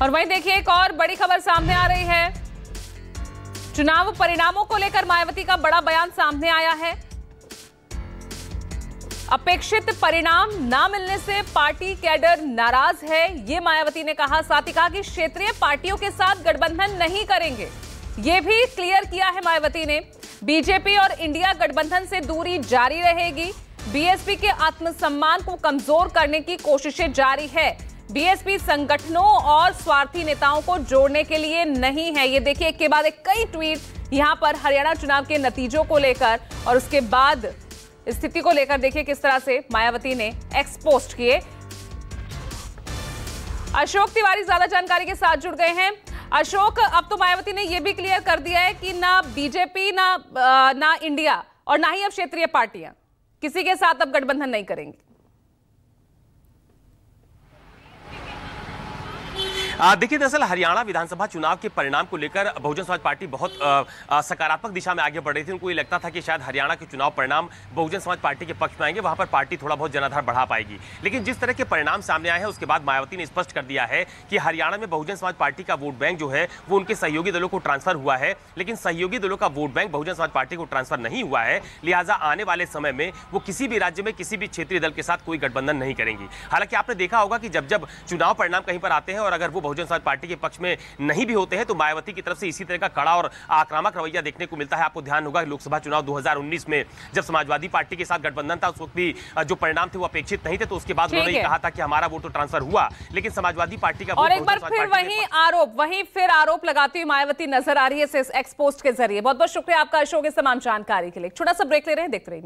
और वहीं देखिए एक और बड़ी खबर सामने आ रही है। चुनाव परिणामों को लेकर मायावती का बड़ा बयान सामने आया है। अपेक्षित परिणाम ना मिलने से पार्टी कैडर नाराज है, ये मायावती ने कहा। साथ ही कहा कि क्षेत्रीय पार्टियों के साथ गठबंधन नहीं करेंगे, ये भी क्लियर किया है मायावती ने। बीजेपी और इंडिया गठबंधन से दूरी जारी रहेगी। बीएसपी के आत्मसम्मान को कमजोर करने की कोशिशें जारी है। बीएसपी संगठनों और स्वार्थी नेताओं को जोड़ने के लिए नहीं है। ये देखिए एक के बाद एक कई ट्वीट यहां पर हरियाणा चुनाव के नतीजों को लेकर और उसके बाद स्थिति को लेकर देखिए किस तरह से मायावती ने एक्स पोस्ट किए। अशोक तिवारी ज्यादा जानकारी के साथ जुड़ गए हैं। अशोक, अब तो मायावती ने यह भी क्लियर कर दिया है कि ना बीजेपी ना इंडिया और ना ही अब क्षेत्रीय पार्टियां किसी के साथ अब गठबंधन नहीं करेंगी। देखिए, दरअसल हरियाणा विधानसभा चुनाव के परिणाम को लेकर बहुजन समाज पार्टी बहुत सकारात्मक दिशा में आगे बढ़ रही थी। उनको ये लगता था कि शायद हरियाणा के चुनाव परिणाम बहुजन समाज पार्टी के पक्ष में आएंगे, वहां पर पार्टी थोड़ा बहुत जनाधार बढ़ा पाएगी। लेकिन जिस तरह के परिणाम सामने आए हैं उसके बाद मायावती ने स्पष्ट कर दिया है कि हरियाणा में बहुजन समाज पार्टी का वोट बैंक जो है वो उनके सहयोगी दलों को ट्रांसफर हुआ है, लेकिन सहयोगी दलों का vote bank Bahujan Samaj party को ट्रांसफर नहीं हुआ है। लिहाजा आने वाले समय में वो किसी भी राज्य में किसी भी क्षेत्रीय दल के साथ कोई गठबंधन नहीं करेंगी। हालांकि आपने देखा होगा कि जब जब चुनाव परिणाम कहीं पर आते हैं और अगर वो बहुजन समाज पार्टी के पक्ष में नहीं भी होते हैं तो मायावती की तरफ से इसी तरह का कड़ा और आक्रामक रवैया देखने को मिलता है। आपको ध्यान होगा लोकसभा चुनाव 2019 में जब समाजवादी पार्टी के साथ गठबंधन था उस वक्त भी जो परिणाम थे वो अपेक्षित नहीं थे, तो उसके बाद उन्होंने कहा था कि हमारा वोट तो ट्रांसफर हुआ, लेकिन समाजवादी पार्टी का और एक बार फिर वहीं फिर आरोप लगाती हुई मायावती नजर आ रही है एक्स पोस्ट के जरिए। बहुत बहुत शुक्रिया आपका अशोक इस तमाम जानकारी के लिए। छोटा सा ब्रेक ले रहे हैं, देखते रहिए।